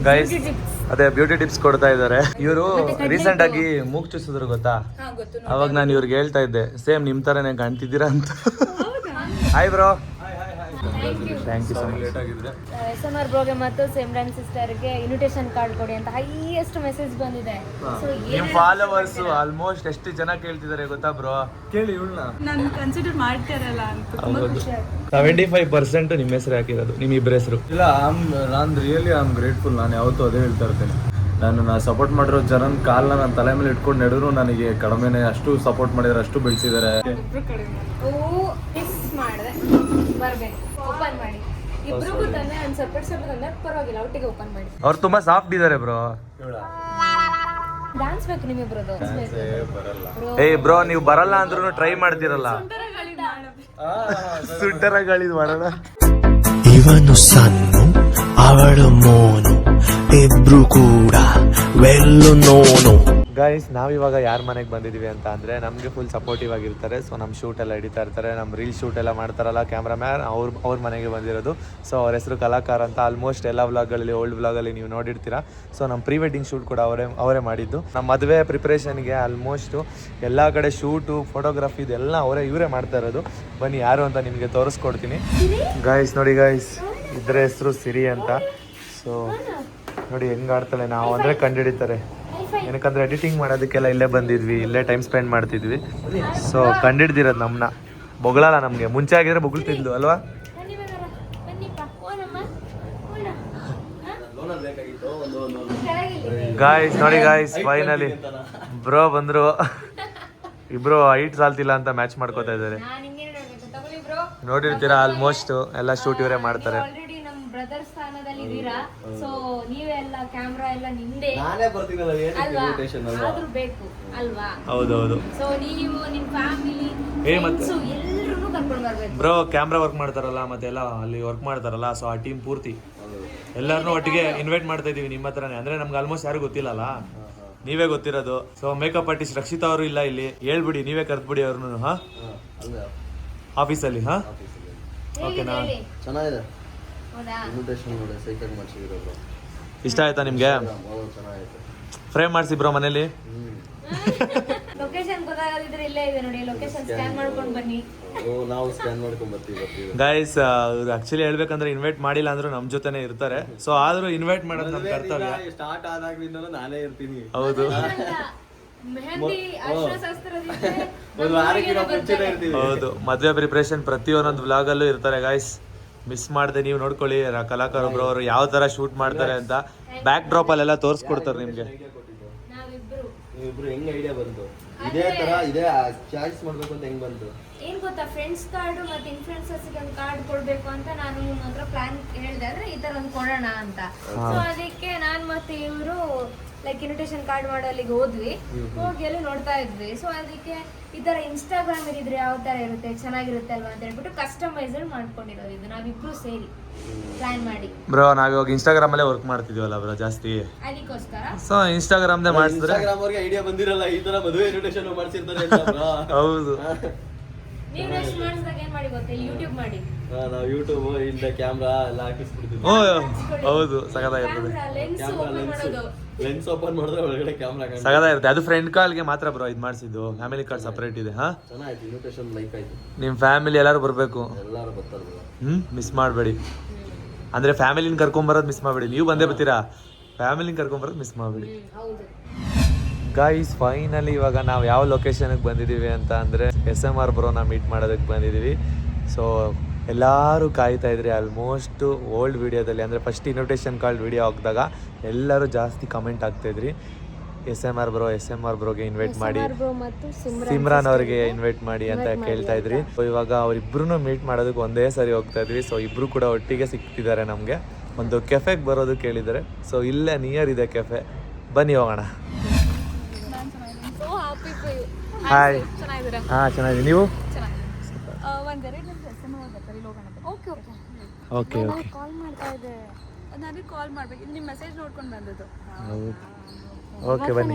Guys ಅದೇ beauty tips ಕೊಡ್ತಾ ಇದ್ದಾರೆ ಇವರು. ರೀಸೆಂಟ್ ಆಗಿ ಮೂಗ್ ಚೂಸಿದ್ರು ಗೊತ್ತಾ? ಅವಾಗ ನಾನು ಇವ್ರಿಗೆ ಹೇಳ್ತಾ ಇದ್ದೆ ಸೇಮ್ ನಿಮ್ ತರನೇ ಕಾಣ್ತಿದ್ದೀರಾ ಅಂತ. Hi bro. Thank you so much. SMR ಬ್ರೋಗೆ ಮತ್ತು ಸಿಮ್ರನ್ ಸಿಸ್ಟರ್ಗೆ ಇನ್ವಿಟೇಷನ್ ಕಾರ್ಡ್ ಕೊಡಿ ಅಂತ ಹೈಯೆಸ್ಟ್ ಮೆಸೇಜ್ ಬಂದಿದೆ. ನಿಮ್ ಫಾಲೋವರ್ಸ್ ಆಲ್ಮೋಸ್ಟ್ ಎಷ್ಟು ಜನ ಕೇಳ್ತಿದ್ದಾರೆ ಗೊತ್ತಾ ಬ್ರೋ? ಕೇಳಿ ಇವಳನ್ನ ನಾನು ಕನ್ಸಿಡರ್ ಮಾಡ್ತಾರಲ್ಲ ಅಂತ ತುಂಬಾ ಖುಷಿ ಆಯ್ತು. 75% ನಿಮ್ಮ ಹೆಸರು ಹಾಕಿರೋದು, ನಿಮ್ಮ ಇಬ್ಬರ ಹೆಸರು. ಇಲ್ಲ, ನಾನು ರಿಯಲಿ ಐ ಆಮ್ ಗ್ರೇಟ್ಫುಲ್. ನಾನು ಯಾವತ್ತೂ ಅದೇ ಹೇಳ್ತಾ ಇರ್ತೇನೆ. ನಾನು ಸಪೋರ್ಟ್ ಮಾಡಿರೋ ಜನನ ಕಾಲನ್ನ ನನ್ನ ತಲೆ ಮೇಲೆ ಇಟ್ಕೊಂಡು ನಡೆದ್ರು ನನಗೆ ಕಡಿಮೆನೆ. ಅಷ್ಟು ಸಪೋರ್ಟ್ ಮಾಡಿದ್ದಾರೆ, ಅಷ್ಟು ಬೆಳೆಸಿದ್ದಾರೆ. ಮಿಸ್ ಮಾಡಿದೆ ಬರ್ಬೇಕು, ಓಪನ್ ಮಾಡಿ ಇಬ್ರಿಗೂ ತಾನೆ ಒಂದು ಸಪರೇಟ್ ತಂದ್ರೆ ಪರವಾಗಿಲ್ಲ, ಒಟ್ಟಿಗೆ ಓಪನ್ ಮಾಡಿ. ಅವ್ರು ತುಂಬಾ ಸಾಫ್ಟ್ ಇದ್ದಾರೆ ಬ್ರೋ. ಡ್ಯಾನ್ಸ್ ಬೇಕು ನಿಮ್ಮಿಬ್ರದ್ದು. ಏಯ್ ಬ್ರೋ, ನೀವು ಬರಲ್ಲ ಅಂದ್ರೂ ಟ್ರೈ ಮಾಡ್ತಿರಲ್ಲ. ಸುಂಟರಗಳಿದ್ ಮಾಡೋಣ. ಇವನು ಸಣ್ಣ ಅವಳು ಮೋನು, ಇಬ್ರು ಕೂಡ ವೆಲ್ಲು ನೋನು. ಗೈಸ್, ನಾವಿವಾಗ ಯಾರ ಮನೆಗೆ ಬಂದಿದ್ದೀವಿ ಅಂತ ಅಂದರೆ ನಮಗೆ ಫುಲ್ ಸಪೋರ್ಟಿವ್ ಆಗಿರ್ತಾರೆ. ಸೊ ನಮ್ಮ ಶೂಟ್ ಎಲ್ಲ ಹಿಡಿತಾ ಇರ್ತಾರೆ, ನಮ್ಮ ರೀಲ್ ಶೂಟ್ ಎಲ್ಲ ಮಾಡ್ತಾರಲ್ಲ ಕ್ಯಾಮ್ರಾಮ್ಯಾನ್, ಅವ್ರ ಮನೆಗೆ ಬಂದಿರೋದು. ಸೊ ಅವ್ರ ಹೆಸರು ಕಲಾಕಾರ ಅಂತ. ಆಲ್ಮೋಸ್ಟ್ ಎಲ್ಲ ವ್ಲಾಗಲ್ಲಿ, ಓಲ್ಡ್ ವ್ಲಾಗಲ್ಲಿ ನೀವು ನೋಡಿರ್ತೀರಾ. ಸೊ ನಮ್ಮ ಪ್ರೀ ವೆಡ್ಡಿಂಗ್ ಶೂಟ್ ಕೂಡ ಅವರೇ ಮಾಡಿದ್ದು. ನಮ್ಮ ಮದುವೆ ಪ್ರಿಪ್ರೇಷನ್ಗೆ ಆಲ್ಮೋಸ್ಟು ಎಲ್ಲ ಕಡೆ ಶೂಟು, ಫೋಟೋಗ್ರಫಿ ಇದೆಲ್ಲ ಇವರೇ ಮಾಡ್ತಾ ಇರೋದು. ಬನ್ನಿ ಯಾರು ಅಂತ ನಿಮಗೆ ತೋರಿಸ್ಕೊಡ್ತೀನಿ. ಗೈಸ್ ನೋಡಿ ಗೈಸ್, ಇದ್ರ ಹೆಸರು ಸಿರಿ ಅಂತ. ಸೊ ನೋಡಿ ಹೆಂಗೆ ಆಡ್ತಾಳೆ. ನಾವು ಅಂದರೆ ಕಂಡುಹಿಡಿತಾರೆ, ಏನಕ್ಕಂದ್ರೆ ಎಡಿಟಿಂಗ್ ಮಾಡೋದಕ್ಕೆಲ್ಲ ಇಲ್ಲೇ ಬಂದಿದ್ವಿ, ಇಲ್ಲೇ ಟೈಮ್ ಸ್ಪೆಂಡ್ ಮಾಡ್ತಿದ್ವಿ. ಸೊ ಕಂಡಿಡ್ದಿರೋದು ನಮ್ಮನ್ನ. ಬೊಗಳಲ್ಲ ನಮಗೆ, ಮುಂಚೆ ಆಗಿದ್ರೆ ಬೊಗಳ್ತಿದ್ಲು ಅಲ್ವಾ? ಗಾಯ್ಸ್ ನೋಡಿ ಗಾಯ್ಸ್, ಫೈನಲಿ ಬ್ರೋ ಬಂದ್ರು. ಇಬ್ರು ಹೈಟ್ ಸಾಲ್ತಿಲ್ಲ ಅಂತ ಮ್ಯಾಚ್ ಮಾಡ್ಕೋತಾ ಇದ್ದಾರೆ. ನೋಡಿರ್ತೀರಾ, ಆಲ್ಮೋಸ್ಟ್ ಎಲ್ಲ ಶೂಟ್ ಇವರೇ ಮಾಡ್ತಾರೆ. ಬ್ರದರ್ ಸ್ಥಾನದಲ್ಲಿ ಇದೀರಾ, ಸೊ ನೀವೆಲ್ಲ ಕ್ಯಾಮ್ರಾ ಎಲ್ಲ ನಿಮ್ದೇ ಆದ್ರೂ ಬೇಕು ಅಲ್ವಾ? ಹೌದೌದು. ಸೊ ನೀವು ನಿಮ್ ಫ್ಯಾಮಿಲಿ ಎಲ್ಲರೂ ಕರ್ಕೊಂಡು ಬರ್ಬೇಕು. ಬ್ರೋ ಕ್ಯಾಮ್ರಾ ವರ್ಕ್ ಮಾಡ್ತಾರಲ್ಲ, ಮತ್ತೆ ಎಲ್ಲ ಅಲ್ಲಿ ವರ್ಕ್ ಮಾಡ್ತಾರಲ್ಲ, ಸೊ ಆ ಟೀಮ್ ಪೂರ್ತಿ ಎಲ್ಲರನ್ನೂ ಒಟ್ಟಿಗೆ ಇನ್ವೈಟ್ ಮಾಡ್ತಾ ಇದೀವಿ ನಿಮ್ಮ ಹತ್ರನೇ. ಅಂದ್ರೆ ನಮ್ಗೆ ಆಲ್ಮೋಸ್ಟ್ ಯಾರು ಗೊತ್ತಿಲ್ಲಲ್ಲ, ನೀವೇ ಗೊತ್ತಿರೋದು. ಸೊ ಮೇಕಪ್ ಆರ್ಟಿಸ್ಟ್ ರಕ್ಷಿತಾ ಅವರು ಇಲ್ಲ ಇಲ್ಲಿ, ಹೇಳ್ಬಿಡಿ ನೀವೇ ಕರ್ದ್ಬಿಡಿ ಅವ್ರನ್ನು. ಹಾ, ಆಫೀಸಲ್ಲಿ. ಹಾ, ಓಕೆನಾ? ಚೆನ್ನಾಗಿದೆ. ಇಷ್ಟ ಆಯ್ತಾ ನಿಮ್ಗೆ? ಫ್ರೇಮ್ ಮಾಡಿಸಿ ಬ್ರೋ ಮನೇಲಿ. ಲೊಕೇಶನ್ ಗೊತ್ತಾಗದಿದ್ರೆ ಇಲ್ಲೇ ಇದೆ ನೋಡಿ, ಲೊಕೇಶನ್ ಸ್ಕ್ಯಾನ್ ಮಾಡ್ಕೊಂಡು ಬನ್ನಿ. ನಾವು ಸ್ಕ್ಯಾನ್ ಮಾಡ್ಕೊಂಡು ಬರ್ತೀವಿ. ಗೈಸ್, ಆಕ್ಚುಲಿ ಹೇಳ್ಬೇಕಂದ್ರೆ ಇನ್ವೈಟ್ ಮಾಡಿಲ್ಲ ಅಂದ್ರೂ ನಮ್ ಜೊತೆನೆ ಇರ್ತಾರೆ. ಸೊ ಆದ್ರೂ ಇನ್ವೈಟ್ ಮಾಡೋದು ನಮ್ಮ ಕರ್ತವ್ಯ. ಸ್ಟಾರ್ಟ್ ಆದಾಗ್ಲಿಂದ ನಾನೇ ಇರ್ತೀನಿ. ಹೌದು ಹೌದು. ಮದುವೆ ಪ್ರಿಪ್ರೇಷನ್ ಪ್ರತಿಯೊಂದೊಂದು ವ್ಲಾಗ್ ಅಲ್ಲೂ ಇರ್ತಾರೆ ಗೈಸ್. ಮಿಸ್ ಮಾಡದೆ ನೀವು ನೋಡ್ಕೊಳ್ಳಿ. ಕಲಾಕಾರ ಒಬ್ರು ಅವರು ಯಾವ ತರ ಶೂಟ್ ಮಾಡ್ತಾರೆ ಅಂತ ಬ್ಯಾಕ್ ಡ್ರಾಪ್ ಅಲ್ಲೆಲ್ಲ ತೋರಿಸ್ಕೊಡ್ತಾರೆ ನಿಮ್ಗೆ. ಇಬ್ರು ಹೆಂಗ್ ಐಡಿಯಾ ಬಂತು? ಇದೇ ತರ ಇದೇ ಚಾಯ್ಸ್ ಮಾಡ್ಬೇಕು ಅಂತ ಹೆಂಗ್ ಬಂತು? ಏನ್ ಗೊತ್ತಾ, ಫ್ರೆಂಡ್ಸ್ ಕಾರ್ಡ್ ಮತ್ತೆ ಇನ್ಫ್ಲುಯೆನ್ಸರ್ಸ್ ಗೆ ಒಂದು ಕಾರ್ಡ್ ಕೊಡ್ಬೇಕು ಅಂತ ನಾನು ನಿಮ್ಮ ಹತ್ರ ಪ್ಲಾನ್ ಹೇಳಿದೆ. ಅಂದ್ರೆ ಈ ತರ ಒಂದು ಕೊಡೋಣ ಅಂತ. ಸೊ ಅದಕ್ಕೆ ನಾನ್ ಮತ್ತೆ ಇವರು ಲೈಕ್ ಇನ್ವಿಟೇಷನ್ ಕಾರ್ಡ್ ಮಾಡಲಿಗೆ ಹೋದ್ವಿ. ಹೋಗಿ ಅಲ್ಲಿ ನೋಡ್ತಾ ಇದ್ವಿ. ಸೊ ಅದಕ್ಕೆ ಈ ತರ ಇನ್ಸ್ಟಾಗ್ರಾಮ್ ಇದ್ರೆ ಯಾವ ತರ ಇರುತ್ತೆ, ಚೆನ್ನಾಗಿರುತ್ತೆ ಅಲ್ವಾ ಅಂತ ಹೇಳ್ಬಿಟ್ಟು ಕಸ್ಟಮೈಸ್ಡ್ ಮಾಡ್ಕೊಂಡಿರೋದು ಇದು ನಾವಿಬ್ರು ಸೇರಿ ಪ್ಲಾನ್ ಮಾಡಿ. ಬ್ರೋ ನಾವಿವಾಗ ಇನ್ಸ್ಟಾಗ್ರಾಮ್ ಅಲ್ಲೇ ವರ್ಕ್ ಮಾಡ್ತಿದೀವಲ್ಲ ಬ್ರೋ ಜಾಸ್ತಿ, ಅದಕ್ಕೋಸ್ಕರ ಸೊ ಇನ್ಸ್ಟಾಗ್ರಾಮ್ ದೇ ಮಾಡಿಸಿದ್ರೆ ಇನ್ಸ್ಟಾಗ್ರಾಮ್ ಅವ್ರಿಗೆ ಐಡಿಯಾ ಬಂದಿರಲ್ಲ ಈ ತರ ಮದುವೆ ಇನ್ವಿಟೇಷನ್ ಮಾಡ್ಸಿರ್ತಾರೆ ಅಂತ. ಹೌದು. ನೀವು ನೆಕ್ಸ್ಟ್ ಮಾಡಿಸಿದಾಗ ಏನ್ ಮಾಡಿ ಗೊತ್ತಾ, ಯೂಟ್ಯೂಬ್ ಮಾಡಿ. ನಾವು ಯೂಟ್ಯೂಬ್ ಇಂದ ಕ್ಯಾಮ್ರಾ ಎಲ್ಲ ಹಾಕಿಸ್ಬಿಡ್ತೀವಿ. ಹೌದು, ಸಗದಾಗಿರ್ತದೆ. ಲೆನ್ಸ್ ಓಪನ್ ಮಾಡಿದ್ರೆ ಒಳಗಡೆ ಕ್ಯಾಮ್ರಾ ಸಗದಾಗಿರುತ್ತೆ. ಅದು ಫ್ರೆಂಡ್ ಕಾಲ್ಗೆ ಮಾತ್ರ ಬ್ರೋ ಇದು ಮಾಡಿಸಿದ್ದು, ಫ್ಯಾಮಿಲಿ ಕಾರ್ಡ್ ಸಪರೇಟ್ ಇದೆ. ಹಾ, ಚೆನ್ನಾಗಿತ್ತು. ಇನ್ವಿಟೇಷನ್ ಲೈಕ್ ಆಯ್ತು. ನಿಮ್ ಫ್ಯಾಮಿಲಿ ಎಲ್ಲರೂ ಬರ್ಬೇಕು. ಎಲ್ಲರೂ ಬರ್ತಾರೆ. ಮಿಸ್ ಮಾಡಬೇಡಿ. ಅಂದ್ರೆ ಫ್ಯಾಮಿಲಿನ ಕರ್ಕೊಂಬರೋದು ಮಿಸ್ ಮಾಡಬೇಡಿ. ನೀವು ಬಂದೇ ಬರ್ತೀರಾ, ಫ್ಯಾಮಿಲಿನ ಕರ್ಕೊಂಬರೋದು ಮಿಸ್ ಮಾಡಬೇಡಿ. ಗೈಸ್, ಫೈನಲಿ ಇವಾಗ ನಾವು ಯಾವ ಲೊಕೇಶನ್ಗೆ ಬಂದಿದ್ದೀವಿ ಅಂತ ಅಂದರೆ SMR ಬ್ರೋನ ಮೀಟ್ ಮಾಡೋದಕ್ಕೆ ಬಂದಿದ್ದೀವಿ. ಸೊ ಎಲ್ಲರೂ ಕಾಯ್ತಾ ಇದ್ರಿ. ಆಲ್ಮೋಸ್ಟ್ ಓಲ್ಡ್ ವಿಡಿಯೋದಲ್ಲಿ ಅಂದರೆ ಫಸ್ಟ್ ಇನ್ವಿಟೇಷನ್ ಕಾರ್ಡ್ ವಿಡಿಯೋ ಹಾಕಿದಾಗ ಎಲ್ಲರೂ ಜಾಸ್ತಿ ಕಮೆಂಟ್ ಆಗ್ತಾಯಿದ್ರಿ, SMR ಬ್ರೋಗೆ ಇನ್ವೈಟ್ ಮಾಡಿ, ಸಿಮ್ರಾನ್ ಅವ್ರಿಗೆ ಇನ್ವೈಟ್ ಮಾಡಿ ಅಂತ ಕೇಳ್ತಾ ಇದ್ರಿ. ಸೊ ಇವಾಗ ಅವರಿಬ್ರು ಮೀಟ್ ಮಾಡೋದಕ್ಕೆ ಒಂದೇ ಸರಿ ಹೋಗ್ತಾ ಇದ್ವಿ. ಸೊ ಇಬ್ಬರು ಕೂಡ ಒಟ್ಟಿಗೆ ಸಿಗ್ತಿದ್ದಾರೆ. ನಮಗೆ ಒಂದು ಕೆಫೆಗೆ ಬರೋದು ಕೇಳಿದ್ದಾರೆ. ಸೊ ಇಲ್ಲೇ ನಿಯರ್ ಇದೆ ಕೆಫೆ, ಬನ್ನಿ ಹೋಗೋಣ. ಹಾಯ್. ಹಾಂ, ಚೆನ್ನಾಗಿದೆ. ನೀವು? Okay okay. ಕಾಲ್ ಮಾಡ್ತಾ ಇದ್ದೆ, ನನಗೆ ಕಾಲ್ ಮಾಡ್ಬೇಕು. ನಿಮ್ಮ ಮೆಸೇಜ್ ನೋಡ್ಕೊಂಡು ಬಂದದ್ದು. ಹೌದು, ಓಕೆ ಬನ್ನಿ.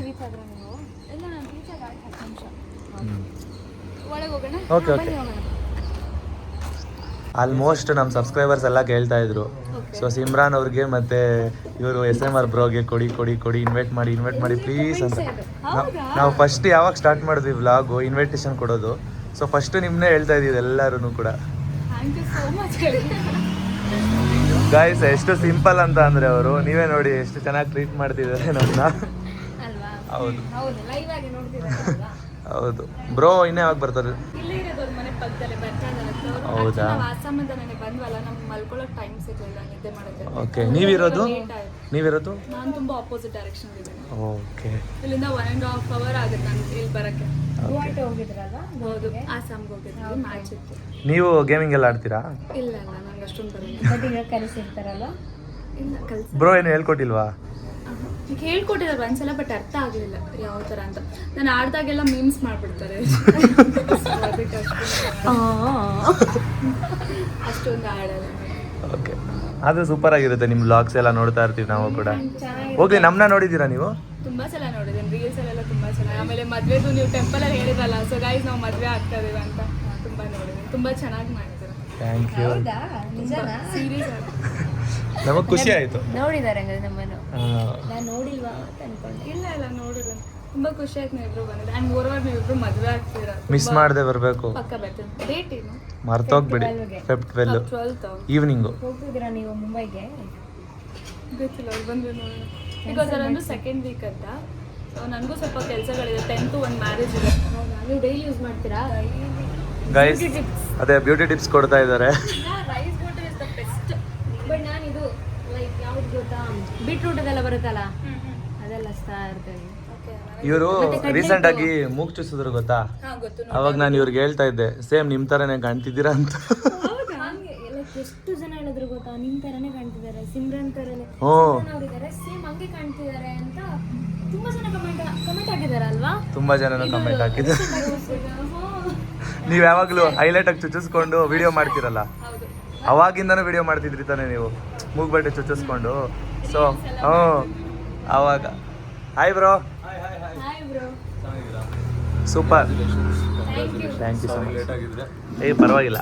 ಇಲ್ಲ, ನಾನು ರೀಚ್ ಆಗಿ 10 ನಿಮಿಷ. ಒಳಗೆ ಹೋಗೋಣ. Okay okay. ಬನ್ನಿ ಹೋಗೋಣ. ಗೈಸ್, ಫೈನಲಿ ಇವಾಗ ನಾವು ಯಾವ ಲೊಕೇಶನ್ಗೆ ಬಂದಿದ್ದೀವಿ ಅಂತ ಅಂದರೆ SMR ಬ್ರೋನ ಮೀಟ್ ಮಾಡೋದಕ್ಕೆ ಬಂದಿದ್ದೀವಿ. ಸೊ ಎಲ್ಲರೂ ಕಾಯ್ತಾ ಇದ್ರಿ. ಆಲ್ಮೋಸ್ಟ್ ಓಲ್ಡ್ ವಿಡಿಯೋದಲ್ಲಿ ಅಂದರೆ ಫಸ್ಟ್ ಇನ್ವಿಟೇಷನ್ ಕಾರ್ಡ್ ವಿಡಿಯೋ ಹಾಕಿದಾಗ ಎಲ್ಲರೂ ಜಾಸ್ತಿ ಕಮೆಂಟ್ ಆಗ್ತಾಯಿದ್ರಿ, SMR ಬ್ರೋಗೆ ಇನ್ವೈಟ್ ಮಾಡಿ, ಆಲ್ಮೋಸ್ಟ್ ನಮ್ಮ ಸಬ್ಸ್ಕ್ರೈಬರ್ಸ್ ಎಲ್ಲ ಕೇಳ್ತಾ ಇದ್ರು. ಸೊ ಸಿಮ್ರಾನ್ ಅವ್ರಿಗೆ ಮತ್ತೆ ಇವರು SMR ಬ್ರೋಗೆ ಕೊಡಿ ಇನ್ವೈಟ್ ಮಾಡಿ ಪ್ಲೀಸ್ ಅಂತ. ನಾವು ಫಸ್ಟ್ ಯಾವಾಗ ಸ್ಟಾರ್ಟ್ ಮಾಡಿದ್ವಿ ವ್ಲಾಗು ಇನ್ವಿಟೇಷನ್ ಕೊಡೋದು. ಸೊ ಫಸ್ಟ್ ನಿಮ್ಮನ್ನೇ ಹೇಳ್ತಾ ಇದ್ದೀವಿ ಎಲ್ಲರೂ ಕೂಡ. Thank you so much. Guys ಎಷ್ಟು ಸಿಂಪಲ್ ಅಂತ ಅಂದರೆ ಅವರು, ನೀವೇ ನೋಡಿ ಎಷ್ಟು ಚೆನ್ನಾಗಿ ಟ್ರೀಟ್ ಮಾಡ್ತಿದ್ದಾರೆ ನಮ್ಮನ್ನ. ಅಲ್ವಾ? ಹೌದು ಹೌದು, ಲೈವ್ ಆಗಿ ನೋಡ್ತಿದ್ದಾರಲ್ವಾ? ಹೌದು ಬ್ರೋ. ಇನ್ನೇ ಯಾವಾಗ ಬರ್ತಾರೆ? ಇಲ್ಲೇ ಇರೋದು ಮನೆ ಪಕ್ಕದಲ್ಲೇ ಬರ್ತಾ ಇದ್ದಾರೆ. ಹೌದಾ? ನಾವು ಆಸಾಮಿಂದ ನನಗೆ ಬಂದ್ವಲ್ಲ, ನಮ್ಗೆ ಮಲ್ಕೊಳ್ಳೋಕೆ ಟೈಮ್ ಸಿಗಲಿಲ್ಲ, ನಿದ್ದೆ ಮಾಡೋಕ್ಕೆ. ಓಕೆ, ನೀವಿರೋದು ನಾನು ತುಂಬ ಆಪೋಸಿಟ್ ಡೈರೆಕ್ಷನ್ ಇದ್ದೀನಿ. ಓಕೆ. ಇಲ್ಲಿಂದ 1.5 hour ಆಗುತ್ತೆ ನಾನು ಇಲ್ಲಿ ಬರೋಕ್ಕೆ. ಗುವಾಹಟಿ ಹೋಗಿದ್ರಲ್ವಾ? ಹೌದು, ಆಸಾಮ್ಗೆ ಹೋಗಿದ್ವಿ, ಮ್ಯಾಚ್ ಇತ್ತು. ನೀವು ಗೇಮಿಂಗ್ ಎಲ್ಲ ಆಡ್ತೀರಾ? ಇಲ್ಲ ನಂಗೆ ಅಷ್ಟೊಂದು ಬರಲ್ಲ. ಬಟ್ ಈಗ ಕಲಿಸಿರ್ತಾರಲ್ವಾ? ಇಲ್ಲ ಕಲ್ಸ ಬ್ರೋ ಏನು ಹೇಳ್ಕೊಟ್ಟಿಲ್ವಾ? ಈಗ ಹೇಳ್ಕೊಟ್ಟಿದ್ದಾರೆ ಒಂದ್ಸಲ, ಬಟ್ ಅರ್ಥ ಆಗಲಿಲ್ಲ ಯಾವ ಥರ ಅಂತ. ನಾನು ಆಡ್ದಾಗೆಲ್ಲ ಮೀಮ್ಸ್ ಮಾಡಿಬಿಡ್ತಾರೆ. ಅದಕ್ಕೆ ಅಷ್ಟೊಂದು ಆಡಲ್ಲ. ಓಕೆ, ಅದು ಸೂಪರ್ ಆಗಿರುತ್ತೆ. ನಿಮ್ಮ ವ್ಲಾಗ್ಸ್ ಎಲ್ಲ ನೋಡ್ತಾ ಇರ್ತೀವಿ ನಾವು ಕೂಡ. ಹೋಗ್ಲಿ, ನಮ್ಮನ್ನ ನೋಡಿದ್ದೀರಾ ನೀವು? ತುಂಬ ಸಲ ನೋಡಿದ್ದೀನಿ ರೀಲ್ಸಲ್ಲೆಲ್ಲ, ತುಂಬ ಸಲ. ಆಮೇಲೆ ಮದುವೆದು ನೀವು ಟೆಂಪಲಲ್ಲಿ ಹೇಳಿದ್ರಲ್ಲ, ಸೊ ಗೈಸ್ ನಾವು ಮದುವೆ ಆಗ್ತಾ ಇದೀವಿ ಅಂತ ತುಂಬ ನೋಡಿದ್ದೀನಿ. ತುಂಬ ಚೆನ್ನಾಗಿ ಮಾಡ್ತಾರೆ. Thank you. ಹೌದಾ? ನಿಜನಾ? ಸೀರೀಸ್ ಆಗಿ ನಮಗೆ ಖುಷಿ ಆಯಿತು. ನೋಡಿದ್ದಾರೆ ಹಂಗಾದ್ರೆ ನಮ್ಮನ್ನು. ನಾನು ನೋಡಿಲ್ವಾ ಅಂತ ಅನ್ಕೊಂಡೆ. ಇಲ್ಲ ನೋಡಿಲ್ಲ. ತುಂಬ ಖುಷಿ ಆಯ್ತು ನೀವು ಇಬ್ರು ಬಂದಿದ್ದೆ. ಆ್ಯಂಡ್ ಓವರ್ ನೀವು ಇಬ್ರು ಮದುವೆ ಆಗ್ತೀರಾ. ಮಿಸ್ ಮಾಡದೆ ಬರಬೇಕು. ಪಕ್ಕ ಬರ್ತೀನಿ. ಡೇಟ್ ಏನು? ಮರ್ತೋಗ್ಬಿಡಿ. Feb 12 12th evening. ಹೋಗ್ತಿದ್ದೀರಾ ನೀವು ಮುಂಬೈಗೆ? ಗೊತ್ತಿಲ್ಲ, ಅವ್ರು ಬಂದು ನೋಡೋಣ. ಬಿಕಾಸ್ ಅದೊಂದು ಸೆಕೆಂಡ್ ವೀಕ್ ಅಂತ. ಸೊ ನನಗೂ ಸ್ವಲ್ಪ ಕೆಲಸಗಳಿದೆ. 10th ಒಂದು ಮ್ಯಾರೇಜ್ ಇದೆ. ನೀವು ಡೈಲಿ ಯೂಸ್ ಮಾಡ್ತೀರಾ? ಗೈಸ್ ಅದೇ ಬ್ಯೂಟಿ ಟಿಪ್ಸ್ ಕೊಡ್ತಾ ಇದ್ದಾರೆ. Rice water is the best. But ನಾನು ಇದು ಲೈಕ್ ಯಾವ್ದು ಗೊತ್ತಾ, ಬೀಟ್ರೂಟ್ ಅದೆಲ್ಲ ಬರುತ್ತಲ್ಲ, ಅದೆಲ್ಲ ಹಚ್ತಾ ಇರ್ತೇನೆ. ಇವರು ರೀಸೆಂಟ್ ಆಗಿ ಮೂಗ್ ಚೂಸಿದ್ರು ಗೊತ್ತಾ? ಹಾಂ ಗೊತ್ತು. ಅವಾಗ ನಾನು ಇವ್ರಿಗೆ ಹೇಳ್ತಾ ಇದ್ದೆ, ಸೇಮ್ ನಿಮ್ಮ ಥರನೇ ಕಾಣ್ತಿದ್ದೀರಾ ಅಂತ. ಹಂಗೆ ಲೈಕ್ ಎಷ್ಟು ಜನ ಹೇಳಿದ್ರು ಗೊತ್ತಾ, ನಿಮ್ ತರನೇ ಕಾಣ್ತಿದ್ದಾರೆ, ಸಿಮ್ರನ್ ತರನೇ ಅವರಿದ್ದಾರೆ, ಸೇಮ್ ಹಂಗೆ ಕಾಣ್ತಿದ್ದಾರೆ ಅಂತ ತುಂಬಾ ಜನ ಕಮೆಂಟ್ ಹಾಕಿದ್ದಾರೆ ಅಲ್ವಾ? ತುಂಬಾ ಜನನು ಕಮೆಂಟ್ ಹಾಕಿದ್ದಾರೆ. ನೀವು ಯಾವಾಗಲೂ ಹೈಲೈಟ್ ಆಗಿ ಚುಚ್ಚಿಸ್ಕೊಂಡು ವಿಡಿಯೋ ಮಾಡ್ತೀರಲ್ಲ, ಅವಾಗಿಂದನೂ ವಿಡಿಯೋ ಮಾಡ್ತಿದ್ರಿ ತಾನೇ ನೀವು, ಮೂಗ್ಬಟ್ಟೆ ಚುಚ್ಚಿಸ್ಕೊಂಡು. ಸೊ ಅವಾಗ hi bro. Hi bro. Super, thank you. Thank you so much. Late ಆಗಿದ್ರೆ ಪರವಾಗಿಲ್ಲ.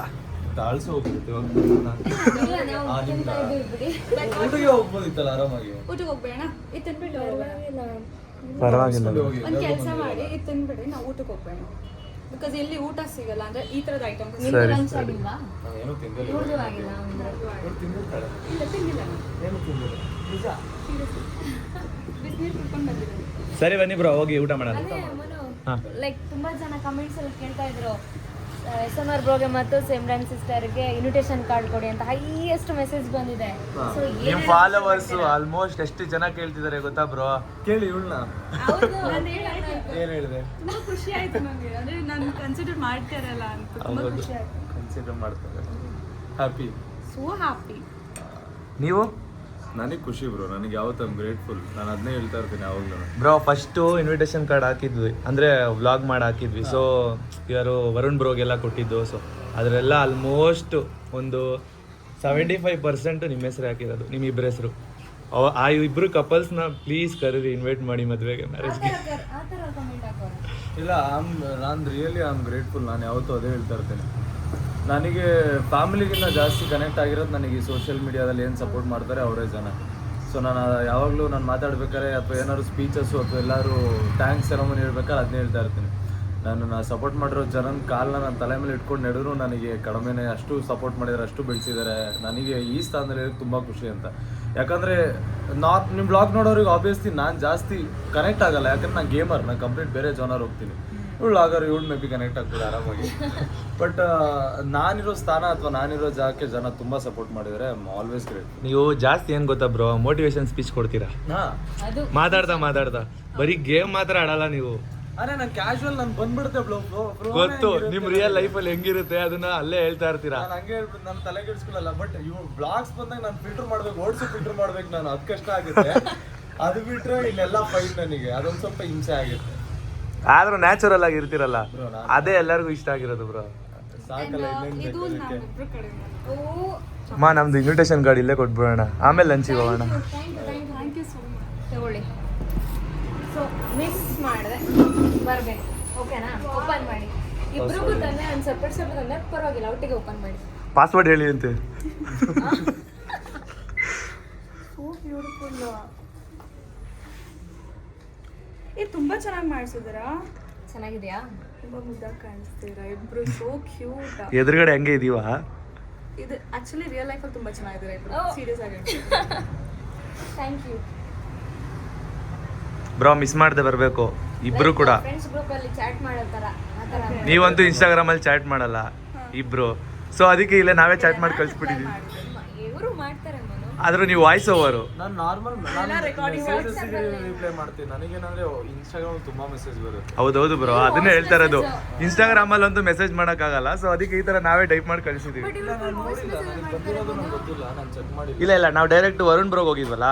ತಾಳ್ಸಿ ಹೋಗ್ಬಿಡುತ್ತೆ ಇವಾಗ. ಇಲ್ಲ, ನಾವು ತಿಂತಾ ಇದ್ದೀವಿ ಬಿಡಿ. ಊಟಿಗೆ ಹೋಗ್ಬೋದಿತ್ತಲ್ಲ ಆರಾಮಾಗಿ. ಊಟಕ್ಕೆ ಹೋಗ್ಬೇಡ, ಇದು ತಿನ್ಬಿಟ್ಟು ಪರವಾಗಿಲ್ಲ. ಒಂದು ಕೆಲಸ ಮಾಡಿ, ಇದು ತಿನ್ಬಿಡಿ, ನಾವು ಊಟಕ್ಕೆ ಹೋಗ್ಬೇಡ. ಬಿಕಾಸ್ ಇಲ್ಲಿ ಊಟ ಸಿಗಲ್ಲ, ಅಂದ್ರೆ ಈ ಥರದ ಐಟಮ್ಸ್. ನಿಮ್ದು ಲಂಚ್ ಆಗಿಲ್ವಾ? ಏನೂ ತಿಂದಿಲ್ಲ. ಇವ್ರದ್ದು ಆಗಿಲ್ಲ ಅಂದ್ರೆ. ತಿಂದಿರ್ತಾಳೆ. ಇಲ್ಲ ತಿಂದಿಲ್ಲ ನಾನು. ಏನು ತಿಂದಿಲ್ಲ. ನಿಜ. ಬಿಸಿನೀರು ಕುಡ್ಕೊಂಡು ಬಂದಿದ್ದೀನಿ. ಸರಿ ಬನ್ನಿ ಬ್ರೋ, ಹೋಗಿ ಊಟ ಮಾಡೋಣ. ಅದೇ ಮನು, ಲೈಕ್ ತುಂಬಾ ಜನ ಕಮೆಂಟ್ಸ್ ಅಲ್ಲಿ ಕೇಳ್ತಾ ಇದ್ರು, SMR ಬ್ರೋಗೆ ಮತ್ತು ಸಿಮ್ರನ್ ಸಿಸ್ಟರ್ಗೆ ಇನ್ವಿಟೇಷನ್ ಕಾರ್ಡ್ ಕೊಡಿ ಅಂತ ಹೈಯೆಸ್ಟ್ ಮೆಸೇಜ್ ಬಂದಿದೆ. ಸೊ ನಿಮ್ಮ ಫಾಲೋವರ್ಸ್ ಆಲ್ಮೋಸ್ಟ್ ಎಷ್ಟು ಜನ ಕೇಳ್ತಿದ್ದಾರೆ ಗೊತ್ತಾ ಬ್ರೋ? ಕೇಳಿ ಇವಳನ್ನ ನಾನು ಹೇಳಾಯ್ತು. ಏನು ಹೇಳಿದೆ? ತುಂಬ ಖುಷಿ ಆಯ್ತು ನನಗೆ, ಅಂದ್ರೆ ನಾನು ಕನ್ಸಿಡರ್ ಮಾಡ್ತಾರಲ್ಲ ಅಂತ ತುಂಬ ಖುಷಿ ಆಯ್ತು. ಕನ್ಸಿಡರ್ ಮಾಡ್ತಾರೆ. ಹ್ಯಾಪಿ. So happy. ನೀವು? ನನಗೆ ಖುಷಿ ಬ್ರೋ, ನನಗೆ ಯಾವತ್ತೂ ಐಮ್ ಗ್ರೇಟ್ಫುಲ್. ನಾನು ಅದನ್ನೇ ಹೇಳ್ತಾ ಇರ್ತೀನಿ ಯಾವಾಗಲೂ. ಬ್ರೋ ಫಸ್ಟು ಇನ್ವಿಟೇಷನ್ ಕಾರ್ಡ್ ಹಾಕಿದ್ವಿ, ಅಂದರೆ ವ್ಲಾಗ್ ಮಾಡಿ ಹಾಕಿದ್ವಿ. ಸೊ ಇವರು ವರುಣ್ ಬ್ರೋಗೆಲ್ಲ ಕೊಟ್ಟಿದ್ದು. ಸೊ ಅದರೆಲ್ಲ ಆಲ್ಮೋಸ್ಟ್ ಒಂದು 75% ನಿಮ್ಮ ಹೆಸರು ಹಾಕಿರೋದು, ನಿಮ್ಮ ಇಬ್ಬರ ಹೆಸರು. ಆ ಇಬ್ಬರು ಕಪಲ್ಸ್ನ ಪ್ಲೀಸ್ ಕರೀರಿ, ಇನ್ವೈಟ್ ಮಾಡಿ ಮದುವೆಗೆ, ಮ್ಯಾರೇಜ್ಗೆ. ಆ ಥರ ಕಮೆಂಟ್ ಹಾಕೋರು. ಇಲ್ಲ, ನಾನು ರಿಯಲಿ ಐ ಆಮ್ ಗ್ರೇಟ್ಫುಲ್. ನಾನು ಯಾವತ್ತೂ ಅದೇ ಹೇಳ್ತಾ ಇರ್ತೇನೆ. ನನಗೆ ಫ್ಯಾಮಿಲಿಗಿಂತ ಜಾಸ್ತಿ ಕನೆಕ್ಟ್ ಆಗಿರೋದು ನನಗೆ ಸೋಷಿಯಲ್ ಮೀಡಿಯಾದಲ್ಲಿ ಏನು ಸಪೋರ್ಟ್ ಮಾಡ್ತಾರೆ ಅವರೇ ಜನ. ಸೊ ನಾನು ಯಾವಾಗಲೂ ನಾನು ಮಾತಾಡ್ಬೇಕಾದ್ರೆ ಅಥವಾ ಏನಾದ್ರು ಸ್ಪೀಚಸ್ಸು ಅಥವಾ ಎಲ್ಲರೂ ಥ್ಯಾಂಕ್ಸ್ ಸೆರೆಮನಿ ಹೇಳ್ಬೇಕಾದ್ರೆ ಅದನ್ನೇ ಹೇಳ್ತಾ ಇರ್ತೀನಿ. ನಾನು ಸಪೋರ್ಟ್ ಮಾಡಿರೋ ಜನನ ಕಾಲನ್ನ ನನ್ನ ತಲೆ ಮೇಲೆ ಇಟ್ಕೊಂಡು ನಡೆದ್ರು ನನಗೆ ಕಡಿಮೆನೇ. ಅಷ್ಟು ಸಪೋರ್ಟ್ ಮಾಡಿದ್ದಾರೆ, ಅಷ್ಟು ಬೆಳೆಸಿದ್ದಾರೆ. ನನಗೆ ಈ ಸ್ಥಾನದಲ್ಲಿ ತುಂಬ ಖುಷಿ ಅಂತ. ಯಾಕಂದರೆ ನಿಮ್ಮ ಬ್ಲಾಗ್ ನೋಡೋರಿಗೆ ಆಬ್ವಿಯಸ್ಲಿ ನಾನು ಜಾಸ್ತಿ ಕನೆಕ್ಟ್ ಆಗಲ್ಲ, ಯಾಕಂದ್ರೆ ನಾನು ಗೇಮರ್, ನಾನು ಕಂಪ್ಲೀಟ್ ಬೇರೆ ಜನರ್ ಹೋಗ್ತೀನಿ. ಇವಳು ಮೇ ಬಿ ಕನೆಕ್ಟ್ ಆಗ್ತದೆ ಆರಾಮಾಗಿ. ಬಟ್ ನಾನಿರೋ ಸ್ಥಾನ ಅಥವಾ ನಾನಿರೋ ಜಾಗಕ್ಕೆ ಜನ ತುಂಬ ಸಪೋರ್ಟ್ ಮಾಡಿದ್ದಾರೆ. I am always great. ನೀವು ಜಾಸ್ತಿ ಏನು ಗೊತ್ತಾ ಬ್ರೋ, ಮೋಟಿವೇಶನ್ ಸ್ಪೀಚ್ ಕೊಡ್ತೀರಾ. ಅದು ಮಾತಾಡ್ತಾ ಬರೀ ಗೇಮ್ ಮಾತ್ರ ಆಡಲ್ಲ ನೀವು. ಅರೆ ನಾನು ಕ್ಯಾಶುವಲ್ ನಾನು ಬಂದ್ಬಿಡುತ್ತೆ ಬ್ರೋ. ಗೊತ್ತು ನಿಮ್ ರಿಯಲ್ ಲೈಫಲ್ಲಿ ಹೆಂಗಿರುತ್ತೆ ಅದನ್ನ ಅಲ್ಲೇ ಹೇಳ್ತಾ ಇರ್ತೀರಾ. ನಾನು ಹಂಗೆ ಹೇಳ್ಬಿಟ್ಟು ನನ್ನ ತಲೆಗೆ ಇಡ್ಸ್ಕೊಳ್ಳಲ್ಲ. ಬಟ್ ಇವು ಬ್ಲಾಗ್ಸ್ ಬಂದಾಗ ನಾನು ಫಿಲ್ಟರ್ ಮಾಡ್ಬೇಕು, ಫಿಲ್ಟರ್ ಮಾಡ್ಬೇಕು ನಾನು. ಅದು ಕಷ್ಟ ಆಗುತ್ತೆ. ಅದು ಬಿಟ್ರೆ ಇಲ್ಲೆಲ್ಲ ಫೈಟ್ ನನಗೆ ಅದೊಂದು ಸ್ವಲ್ಪ ಹಿಂಸೆ ಆಗುತ್ತೆ. ಆದ್ರೂ ನ್ಯಾಚುರಲ್ ಆಗಿ ಇರ್ತಿರಲ್ಲ, ಅದೇ ಎಲ್ಲರಿಗೂ ಇಷ್ಟ ಆಗಿರೋದು ಬ್ರೋ. ಸಾಕಲ್ಲ ಇದು ನಾವಿಬ್ರು ಕಡೆ. ನಮ್ದು ಇನ್ವಿಟೇಷನ್ ಕಾರ್ಡ್ ಇಲ್ಲೇ ಕೊಟ್ಬಿಡೋಣ, ಆಮೇಲೆ ಲಂಚಿಗೆ ಹೋಗೋಣ. Thank you so much. ತಗೊಳ್ಳಿ. ಸೊ ಮಿಸ್ ಮಾಡಿದೆ, ಬರಬೇಕು. ಓಕೆನಾ? ಓಪನ್ ಮಾಡಿ. ಇಬ್ರಿಗೂ ತಂದೆ ಒಂದು ಸಪ್ರೇಟ್ ತಂದೆ, ಪರವಾಗಿಲ್ಲ, ಒಟ್ಟಿಗೆ ಓಪನ್ ಮಾಡಿ. ಪಾಸ್ವರ್ಡ್ ಹೇಳಿ ಅಂತೆ. ತುಂಬಾ ಚೆನ್ನಾಗಿ ಮಾಡಿಸಿದಾರಾ, ಚೆನ್ನಾಗಿದ್ಯಾ? ತುಂಬಾ ಮುದ್ದಾಗಿ ಕಾಣಿಸ್ತೀರಾ ಇಬ್ರು, ಸೋ ಕ್ಯೂಟ್. ಎದುರುಗಡೆ ಹಂಗೆ ಇದೀವಾ? ಇದು ಆಕ್ಚುಲಿ ರಿಯಲ್ ಲೈಫಲ್ಲಿ ತುಂಬಾ ಚೆನ್ನಾಗಿದ್ದೀರಾ ಇಬ್ರು, ಸೀರಿಯಸ್ ಆಗಿ. Thank you bro. ಮಿಸ್ ಮಾಡದೆ ಬರಬೇಕು ಇಬ್ರು ಕೂಡ. ಫ್ರೆಂಡ್ಸ್ ಗ್ರೂಪ್ ಅಲ್ಲಿ ಚಾಟ್ ಮಾಡೋ ತರ ಆ ತರ. ನೀವಂತೂ ಇನ್ಸ್ಟಾಗ್ರಾಮ್ ಅಲ್ಲಿ ಚಾಟ್ ಮಾಡಲ್ಲ ಇಬ್ರು, ಸೊ ಅದಕ್ಕೆ ಇಲ್ಲೇ ನಾವೇ ಚಾಟ್ ಮಾಡಿ ಕಳ್ಸಿಬಿಟ್ಟಿದ್ವಿ. ಇವರು ಮಾಡ್ತಾರೆ ಮನು. ಆದ್ರೂ ನೀವು ವಾಯ್ಸ್ ಓವರು. ನಾನು ನಾರ್ಮಲ್ ರಿಪ್ಲೈ ಮಾಡ್ತೀನಿ. ನನಗೇನಂದ್ರೆ ಇನ್ಸ್ಟಾಗ್ರಾಮ್ ತುಂಬಾ ಮೆಸೇಜ್ ಬರುತ್ತೆ. ಹೌದೌದು ಬ್ರೋ, ಅದನ್ನೇ ಹೇಳ್ತಾ ಇರೋದು. ಇನ್ಸ್ಟಾಗ್ರಾಮ್ ಅಲ್ಲಿ ಅಂತೂ ಮೆಸೇಜ್ ಆಗಲ್ಲ, ಸೊ ಅದಕ್ಕೆ ಈ ತರ ನಾವೇ ಟೈಪ್ ಮಾಡಿ ಕಳಿಸಿದೀವಿ. ನೋಡಿಲ್ಲ, ನನಗೆ ಬಂದಿರೋದು ನಂಗೆ ಗೊತ್ತಿಲ್ಲ, ನಾನು ಚೆಕ್ ಮಾಡಿಲ್ಲ. ಇಲ್ಲ ನಾವು ಡೈರೆಕ್ಟ್ ವರುಣ್ ಬ್ರೋಗ್ ಹೋಗಿದ್ವಲ್ಲ,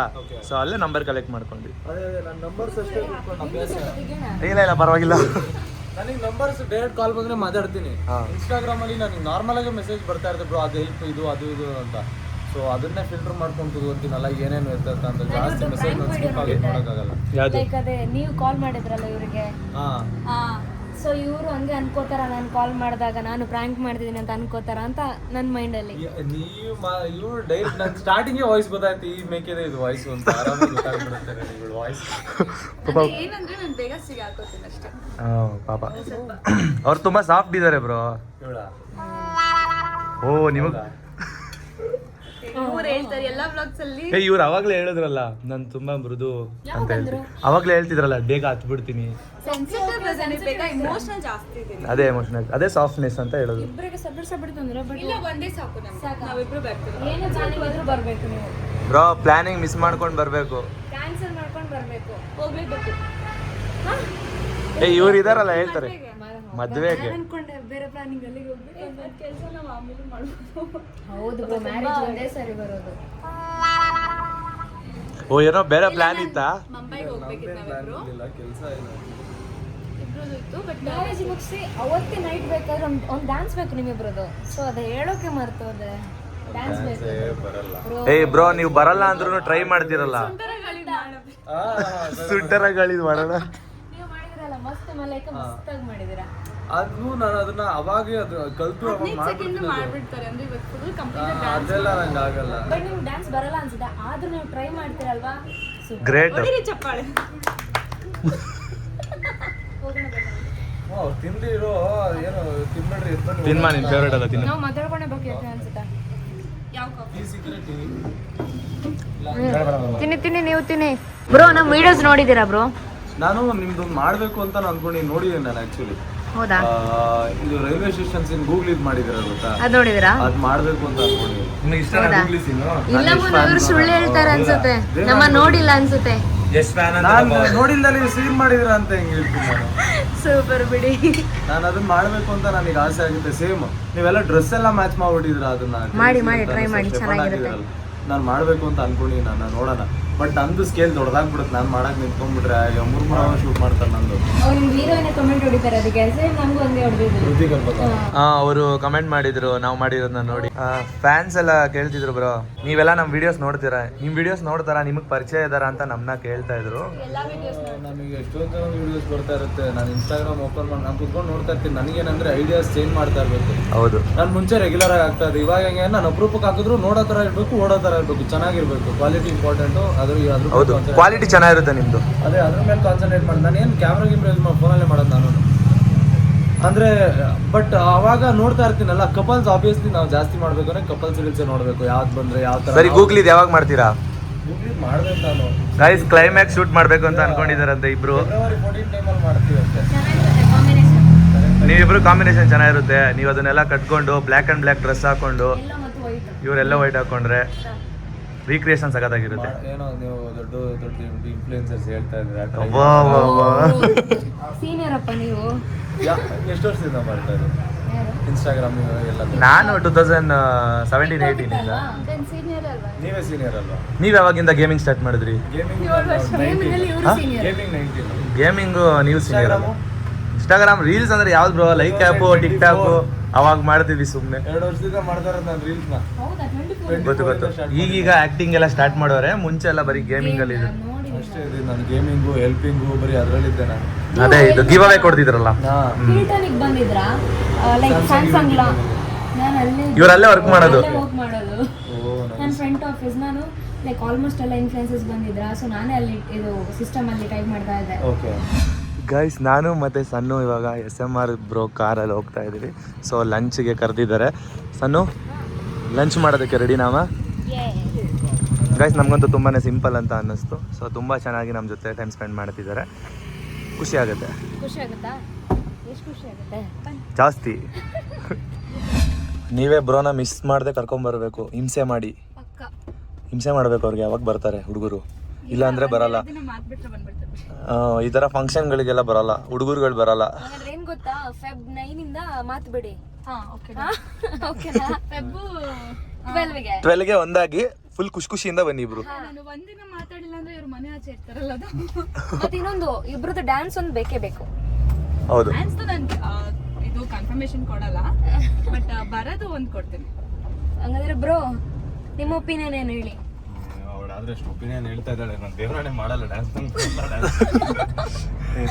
ಸೊ ಅಲ್ಲೇ ನಂಬರ್ ಕಲೆಕ್ಟ್ ಮಾಡ್ಕೊಂಡ್ವಿ. ಅದೇ ನನ್ನ ನಂಬರ್ಸ್ ಅಷ್ಟೇ ಇಟ್ಕೊಂಡು ಅಭ್ಯಾಸ. ಇಲ್ಲ ಪರವಾಗಿಲ್ಲ. ನನಗೆ ನಂಬರ್ಸ್ ಡೈರೆಕ್ಟ್ ಕಾಲ್ ಬಂದ್ರೆ ಮಾತಾಡ್ತೀನಿ. ಇನ್ಸ್ಟಾಗ್ರಾಮ್ ಅಲ್ಲಿ ನನಗೆ ನಾರ್ಮಲ್ ಆಗಿ ಮೆಸೇಜ್ ಬರ್ತಾ ಇರ್ತದೆ ಬ್ರೋ, ಅದು ಹೆಲ್ಪ್ ಇದು ಅದು ಇದು ಅಂತ. ಸೊ ಅದನ್ನೇ ಫಿಲ್ಟರ್ ಮಾಡ್ಕೊಂಡು ಕೂತ್ಕೊಂತೀನಲ್ಲ, ಏನೇನು ಇರ್ತೈತೆ ಅಂತ. ಜಾಸ್ತಿ ಮೆಸೇಜ್ ಸ್ಕಿಪ್ ಆಗಿ ಮಾಡೋಕ್ಕಾಗಲ್ಲ. ಲೈಕ್ ಅದೇ ನೀವು ಕಾಲ್ ಮಾಡಿದ್ರಲ್ಲ ಇವ್ರಿಗೆ, ಸೊ ಇವರು ಹಂಗೆ ಅನ್ಕೋತಾರ, ನಾನು ಕಾಲ್ ಮಾಡಿದಾಗ ನಾನು ಪ್ರ್ಯಾಂಕ್ ಮಾಡ್ತಿದ್ದೀನಿ ಅಂತ ಅನ್ಕೋತಾರ ಅಂತ ನನ್ನ ಮೈಂಡಲ್ಲಿ. ಇವ್ರು ಡೈರೆಕ್ಟ್ ನನ್ ಸ್ಟಾರ್ಟಿಂಗ್ ವಾಯ್ಸ್ ಗೊತ್ತಾಯ್ತು, ಈ ಮೇಕಿದೆ ಇದು ವಾಯ್ಸ್ ಅಂತ ಆರಾಮಾಗಿ ಗೊತ್ತಾಗ್ಬಿಡುತ್ತೆ ನಿಮ್ಗಳ ವಾಯ್ಸ್. ಏನಂದ್ರೆ ನಾನು ಬೇಗ ಸಿಗಾಕೋತೀನಿ ಅಷ್ಟೇ. ಪಾಪ ಅವ್ರು ತುಂಬಾ ಸಾಫ್ಟ್ ಇದಾರೆ ಬ್ರೋ. ಓ ನಿಮಗ್ ಇವ್ರು ಹೇಳ್ತಾರೆ ಎಲ್ಲ ವ್ಲಾಗ್ಸ್ ಅಲ್ಲಿ. ಇವ್ರು ಅವಾಗ್ಲೇ ಹೇಳಿದ್ರಲ್ಲ ನಾನು ತುಂಬಾ ಮೃದು ಅಂತ ಹೇಳ್ತೀನಿ. ಅವಾಗ್ಲೇ ಹೇಳ್ತಿದ್ರಲ್ಲ ಬೇಗ ಹತ್ ಬಿಡ್ತೀನಿ. ಇಮೋಷನಲ್ ಜಾಸ್ತಿ ಇದೆ. ಅದೇ ಎಮೋಷನಲ್, ಅದೇ ಸಾಫ್ಟ್ನೆಸ್ ಅಂತ ಹೇಳೋದು. ಇಬ್ಬರಿಗೆ ಸಬ್ಬಿಡ್ ತಂದ್ರೆ ಬಟ್ ಇಲ್ಲ ಒಂದೇ ಸಾಕು ನಮ್ಗೆ, ನಾವಿಬ್ರು ಬರ್ತೀವಿ. ಏನು ಪ್ಲಾನಿಂಗ್ ಆದ್ರೂ ಬರ್ಬೇಕು ನೀವು. ಬ್ರೋ ಪ್ಲಾನಿಂಗ್ ಮಿಸ್ ಮಾಡ್ಕೊಂಡು ಬರ್ಬೇಕು, ಕ್ಯಾನ್ಸಲ್ ಮಾಡ್ಕೊಂಡು ಬರ್ಬೇಕು. ಹೋಗ್ಲೇಬೇಕು. ಇವ್ರು ಇದಾರಲ್ಲ ಹೇಳ್ತಾರೆ ಮದ್ವೆಗೆ. ಅನ್ಕೊಂಡೆ ಬೇರೆ ಪ್ಲಾನಿಂಗ್ ಅಲ್ಲಿ ಹೋಗ್ಬೇಕು. ಕೆಲಸ ನಾವು ಆಮೇಲೆ ಮಾಡ್ಬೋದು. ಹೌದು ಬ್ರೋ, ಮ್ಯಾರೇಜ್ ಒಂದೇ ಸರಿ ಬರೋದು. ಓ ಏನೋ ಬೇರೆ ಪ್ಲಾನ್ ಇತ್ತಾ? ಮುಂಬೈಗೆ ಹೋಗ್ಬೇಕಿತ್ತು ನಾವಿಬ್ರು, ಕೆಲಸ ಇಲ್ಲ ಇಬ್ರು ಇತ್ತು. ಬಟ್ ಮ್ಯಾರೇಜ್ ಮುಗಿಸಿ ಅವತ್ತೇ ನೈಟ್ ಬೇಕಾದ್ರೆ ಒಂದು ಡ್ಯಾನ್ಸ್ ಬೇಕು ನಿಮ್ಮಿಬ್ರದ್ದು. ಸೊ ಅದು ಹೇಳೋಕೆ ಮರ್ತೋದೆ. ಡ್ಯಾನ್ಸ್ ಬೇಕು ಬರಲ್ಲ. ಬ್ರೋ ನೀವು ಬರಲ್ಲ ಅಂದ್ರೂ ಟ್ರೈ ಮಾಡ್ತಿರಲ್ಲ. ಸುಂಟರಗಳಿದ್ ಮಾಡೋಣ. ನೀವು ಮಾಡಿದಿರಲ್ಲ ಮಸ್ತ್ ಮಲೈಕ ಮಸ್ತಾಗಿ ಮಾಡಿದಿರಾ. ಅದು ನಾನು ಅದನ್ನ ಅವಾಗೆ ಅದು ಕಲ್ತು ಅವಾಗ ಮಾಡ್ಬಿಡ್ತೀನಿ. ಮಾಡ್ಬಿಡ್ತಾರೆ ಅಂದ್ರೆ ಇವತ್ತು ಫುಲ್ ಕಂಪ್ಲೀಟ್ ಅದೆಲ್ಲ ನಂಗೆ ಆಗಲ್ಲ. ಬಟ್ ನಿಮ್ಗೆ ಡ್ಯಾನ್ಸ್ ಬರಲ್ಲ ಅನ್ಸುತ್ತೆ, ಆದ್ರೂ ನೀವು ಟ್ರೈ ಮಾಡ್ತೀರಲ್ವಾ. ಗ್ರೇಟ್. ಚಪ್ಪಾಳೆ. ತಿಂದಿರೋ ಏನು ತಿನ್ಬೇಡ್ರಿ, ತಿನ್ಮಾ ನಿನ್ ಫೇವ್ರೇಟ್ ಅಲ್ಲ ತಿನ್ನು. ನಾವು ಮಾತಾಡ್ಕೊಂಡೇ ಬೇಕು ಅನ್ಸುತ್ತೆ. ಯಾವ ಕಾಫಿ? ತಿನ್ನಿ ನೀವು ತಿನ್ನಿ ಬ್ರೋ. ನಮ್ಮ ವಿಡಿಯೋಸ್ ನೋಡಿದೀರಾ ಬ್ರೋ? ನಾನು ನಿಮ್ದೊಂದು ಮಾಡ್ಬೇಕು ಅಂತ ಅನ್ಕೊಂಡಿದ್ದೀನಿ, ನೋಡಿದ್ದೀನಿ ನಾನು ಆಕ್ಚುಲಿ. ಹೌದಾ? ಇದು ರೈಲ್ವೆ ಸ್ಟೇಷನ್ಸ್ ಇನ್ ಗೂಗ್ಲ್ ಮಾಡಿದಿರ ಗೊತ್ತಾ? ಅದ್ ನೋಡಿದಿರಾ? ಅದ್ ಮಾಡ್ಬೇಕು ಅಂತ ಅನ್ಕೊಂಡಿದ್ದೀನಿ. ಇಲ್ಲ ಇವ್ರು ಸುಳ್ಳು ಹೇಳ್ತಾರೆ ಅನ್ಸುತ್ತೆ, ನಮ್ಮ ನೋಡಿಲ್ಲ ಅನ್ಸುತ್ತೆ. ನಾನು ನೋಡಿಲ್ದಲ್ಲಿ ಸೀನ್ ಮಾಡಿದಿರ ಅಂತ ಹೆಂಗ್ ಹೇಳ್ತೀನಿ ನಾನು. ಸೂಪರ್ ಬಿಡಿ. ನಾನು ಅದನ್ನ ಮಾಡ್ಬೇಕು ಅಂತ ನನಗೆ ಆಸೆ ಆಗುತ್ತೆ. ಸೇಮ್ ನೀವೆಲ್ಲ ಡ್ರೆಸ್ ಎಲ್ಲ ಮ್ಯಾಚ್ ಮಾಡ್ಬಿಟ್ಟಿದ್ರ ಅದನ್ನ. ಮಾಡಿ ಟ್ರೈ ಮಾಡಿ, ಚೆನ್ನಾಗಿರುತ್ತೆ. ನಾನು ಮಾಡ್ಬೇಕು ಅಂತ ಅನ್ಕೊಂಡಿನಿ, ನಾನು ನೋಡೋಣ. ಬಟ್ ನಂದು ಸ್ಕೇಲ್ ದೊಡ್ಡದಾಗ್ಬಿಡುತ್ತೆ, ನಾನು ಮಾಡಕ್ ನಿಂತ್ಕೊಂಡ್ಬಿಟ್ರೆ 3 ಅವರ್ ಶೂಟ್ ಮಾಡ್ತಾರೆ ನಂದು. ಹೀರೋಯಿನ್ ಕಮೆಂಟ್ ಹೊಡಿತಾರೆ ಅದಕ್ಕೆ, ನಮಗೂ ಹಂಗೆ ಹೊಡೆದಿದ್ರು. ಅವರು ಕಮೆಂಟ್ ಮಾಡಿದ್ರು ನಾವು ಮಾಡಿರೋದನ್ನ ನೋಡಿ. ಫ್ಯಾನ್ಸ್ ಎಲ್ಲ ಕೇಳ್ತಿದ್ರು ಬ್ರೋ, ನೀವೆಲ್ಲ ನಮ್ಮ ವಿಡಿಯೋಸ್ ನೋಡ್ತೀರಾ, ನಿಮ್ ವಿಡಿಯೋಸ್ ನೋಡ್ತಾರ, ನಿಮಗ್ ಪರಿಚಯ ಇದಾರ ಅಂತ ನಮ್ಮನ್ನ ಕೇಳ್ತಾ ಇದ್ರು. ನಮಗೆ ಎಷ್ಟೊಂದು ಜನ ವಿಡಿಯೋಸ್ ಬರ್ತಾ ಇರುತ್ತೆ. ನಾನು ಇನ್ಸ್ಟಾಗ್ರಾಮ್ ಓಪನ್ ಮಾಡಿ ನಾನು ಕುತ್ಕೊಂಡು ನೋಡ್ತಾ ಇರ್ತೀನಿ. ನನಗೇನಂದ್ರೆ ಐಡಿಯಾಸ್ ಚೇಂಜ್ ಮಾಡ್ತಾ ಇರ್ಬೇಕು. ಹೌದು, ನಾನು ಮುಂಚೆ ರೆಗ್ಯುಲರ್ ಆಗಿ ಆಗ್ತಾ ಇದೆ, ಇವಾಗ ಹೆಂಗೆ ನಾನು ಅಪರೂಪಕ್ಕೆ ಹಾಕಿದ್ರು ನೋಡೋ ಥರ ಇರಬೇಕು, ಓಡೋ ಥರ ಇರಬೇಕು, ಚೆನ್ನಾಗಿರ್ಬೇಕು. Quality important. ಹೌದು, ಕ್ವಾಲಿಟಿ ಚೆನ್ನಾಗಿರುತ್ತೆ ನಿಮ್ದು. ಅದೇ ಅದ್ರ ಮೇಲೆ ಕಾನ್ಸಂಟ್ರೇಟ್ ಮಾಡಿ. ನಾನು ಏನು ಕ್ಯಾಮ್ರಾ ಗಿಮ್ರಾ ಯೂಸ್ ಮಾಡಿ ಫೋನಲ್ಲೇ ಮಾಡೋದು ನಾನು ಅಂದರೆ. ಬಟ್ ಅವಾಗ ನೋಡ್ತಾ ಇರ್ತೀನಲ್ಲ ಕಪಲ್ಸ್, ಆಬ್ವಿಯಸ್ಲಿ ನಾವು ಜಾಸ್ತಿ ಮಾಡಬೇಕು ಅಂದರೆ ಕಪಲ್ಸ್ ರೀಲ್ಸೇ ನೋಡಬೇಕು. ಯಾವ್ದು ಬಂದರೆ ಯಾವ ಥರ. ಸರಿ, ಗೂಗ್ಲ್ ಇದು ಯಾವಾಗ ಮಾಡ್ತೀರಾ? ಗೂಗ್ಲ್ ಮಾಡ್ಬೇಕು ನಾನು. ಗೈಸ್ ಕ್ಲೈಮ್ಯಾಕ್ಸ್ ಶೂಟ್ ಮಾಡ್ಬೇಕು ಅಂತ ಅನ್ಕೊಂಡಿದಾರಂತೆ ಇಬ್ರು. ಫೆಬ್ರವರಿ 14 ಟೈಮಲ್ಲಿ ಮಾಡ್ತೀವಿ ಅಷ್ಟೇ. ನೀವಿಬ್ರು ಕಾಂಬಿನೇಷನ್ ಚೆನ್ನಾಗಿರುತ್ತೆ. ನೀವು ಅದನ್ನೆಲ್ಲ ಕಟ್ಕೊಂಡು ಬ್ಲ್ಯಾಕ್ ಅಂಡ್ ಬ್ಲ್ಯಾಕ್ ಡ್ರೆಸ್ ಹಾಕೊಂಡು, ಇವರೆಲ್ಲ ವೈಟ್ ಹಾಕೊಂಡ್ರೆ ರೀಕ್ರಿಯೇಷನ್ ಸಖತ್ತಾಗಿರುತ್ತೆ. ಏನೋ ನೀವು ದೊಡ್ಡ ದೊಡ್ಡ ಇನ್ಫ್ಲೂಯೆನ್ಸರ್ಸ್ ಹೇಳ್ತಾ ಇದ್ರೆ ಸೀನಿಯರ್ ಅಪ್ಪ ನೀವು. ಎಷ್ಟು ವರ್ಷದಿಂದ ಮಾಡ್ತಾ ಇದ್ದೀವಿ ಇನ್ಸ್ಟಾಗ್ರಾಮ್ ಎಲ್ಲ? ನಾನು 2017-18 ಇಂದ. ನೀವೇ ಸೀನಿಯರ್ ಅಲ್ವಾ? ನೀವ್ ಯಾವಾಗಿಂದ ಗೇಮಿಂಗ್ ಸ್ಟಾರ್ಟ್ ಮಾಡಿದ್ರಿ? ಗೇಮಿಂಗ್ ನೀವು ಸೀನಿಯರ್ ಅಲ್ಲ. ಇನ್ಸ್ಟಾಗ್ರಾಮ್ ರೀಲ್ಸ್ ಅಂದ್ರೆ ಯಾವ್ದು bro? Like app, tick talk ಅವಾಗ ಮಾಡ್ತಿದ್ವಿ ಸುಮ್ಮನೆ. 2 ವರ್ಷದಿಂದ ಮಾಡ್ತಾ ಇರೋದು ನಾನು ರೀಲ್ಸ್ನ. ಗೊತ್ತು. ಈಗೀಗ ಆಕ್ಟಿಂಗ್ ಎಲ್ಲ ಸ್ಟಾರ್ಟ್ ಮಾಡೋರೆ, ಮುಂಚೆ ಎಲ್ಲ ಬರೀ ಗೇಮಿಂಗ್ ಅಲ್ಲಿ ಇದೆ ಅಷ್ಟೇ. ಇದೆ ನಾನು ಗೇಮಿಂಗು ಹೆಲ್ಪಿಂಗು ಬರೀ ಅದರಲ್ಲಿದ್ದೆ ನಾನು. ಅದೇ ಇದು ಗಿವ್ ಅವೇ ಕೊಡ್ತಿದ್ರಲ್ಲ. ಹಿಲ್ಟನ್ಗೆ ಬಂದಿದ್ರಾ? ಲೈಕ್ ಸ್ಯಾಮ್ಸಂಗ್ ನಾನು ಅಲ್ಲೇ ಇವರಲ್ಲೇ ವರ್ಕ್ ಮಾಡೋದು. ವರ್ಕ್ ಮಾಡೋದು. ನನ್ನ ಫ್ರಂಟ್ ಆಫೀಸ್. ನಾನು ಲೈಕ್ ಆಲ್ಮೋಸ್ಟ್ ಎಲ್ಲ ಇನ್ಫ್ಲುಯೆನ್ಸಸ್ ಬಂದಿದ್ರ, ಸೊ ನಾನೇ ಅಲ್ಲಿ ಇದು ಸಿಸ್ಟಮ್ ಅಲ್ಲಿ ಟೈಪ್ ಮಾಡ್ತಾ ಇದ್ದೆ. ಓಕೆ ಗೈಸ್, ನಾನು ಮತ್ತು ಸನ್ನು ಇವಾಗ SMR ಬ್ರೋ ಕಾರಲ್ಲಿ ಹೋಗ್ತಾ ಇದ್ದೀವಿ. ಸೊ ಲಂಚ್ಗೆ ಕರೆದಿದ್ದಾರೆ. ಸನ್ನು ಲಂಚ್ ಮಾಡೋದಕ್ಕೆ ರೆಡಿ ನಾವ? ಗೈಸ್, ನಮಗಂತೂ ತುಂಬಾ ಸಿಂಪಲ್ ಅಂತ ಅನ್ನಿಸ್ತು. ಸೊ ತುಂಬ ಚೆನ್ನಾಗಿ ನಮ್ಮ ಜೊತೆ ಟೈಮ್ ಸ್ಪೆಂಡ್ ಮಾಡ್ತಿದ್ದಾರೆ. ಖುಷಿ ಆಗುತ್ತೆ. ಖುಷಿ ಆಗುತ್ತಾ? ಎಷ್ಟು ಖುಷಿ ಆಗುತ್ತೆ? ಜಾಸ್ತಿ. ನೀವೇ ಬ್ರೋನ ಮಿಸ್ ಮಾಡದೆ ಕರ್ಕೊಂಬರ್ಬೇಕು. ಹಿಂಸೆ ಮಾಡಿ, ಪಕ್ಕ ಹಿಂಸೆ ಮಾಡಬೇಕು ಅವ್ರಿಗೆ. ಯಾವಾಗ ಬರ್ತಾರೆ ಹುಡುಗರು? ಇಲ್ಲ ಅಂದರೆ ಬರಲ್ಲ. ಮಾತು ಬಿಟ್ಟರೆ ಬಂದ್ಬಿಡ್ತಾರೆ. ಈ ಥರ ಫಂಕ್ಷನ್ಗಳಿಗೆಲ್ಲ ಬರಲ್ಲ, ಹುಡುಗರುಗಳು ಬರಲ್ಲ. ಹಾಗಾದ್ರೆ ಏನ್ ಗೊತ್ತಾ, ಫೆಬ್ 9 ಇಂದ ಮಾತು ಬಿಡಿ. ಓಕೆನಾ? ಫೆಬ್ಬು 12ಗೆ ಒಂದಾಗಿ ಫುಲ್ ಖುಷಿಯಿಂದ ಬನ್ನಿ ಇಬ್ರು. ನಾನು ಒಂದಿನ ಮಾತಾಡಿಲ್ಲ ಅಂದ್ರೆ ಇವ್ರು ಮನೆ ಆಚೆ ಇರ್ತಾರಲ್ಲ ಅದು. ಮತ್ತೆ ಇನ್ನೊಂದು ಇಬ್ರದ್ದು ಡ್ಯಾನ್ಸ್ ಒಂದು ಬೇಕೇ ಬೇಕು. ಹೌದು. ಡ್ಯಾನ್ಸ್ ನನ್ಗೆ ಇದು ಕನ್ಫರ್ಮೇಶನ್ ಕೊಡಲ್ಲ, ಬಟ್ ಬರೋದು ಒಂದು ಕೊಡ್ತೀನಿ. ಹಂಗಾದ್ರೆ ಬ್ರೋ ನಿಮ್ಮ ಒಪಿನಿಯನ್ ಏನು ಹೇಳಿ? ಅವಳಾದ್ರೆ ಅಷ್ಟು ಒಪಿನಿಯನ್ ಹೇಳ್ತಾ ಇದ್ದಾಳೆ. ನಾನು ದೇವರಾಣೆ ಮಾಡಲ್ಲ ಡ್ಯಾನ್ಸ್.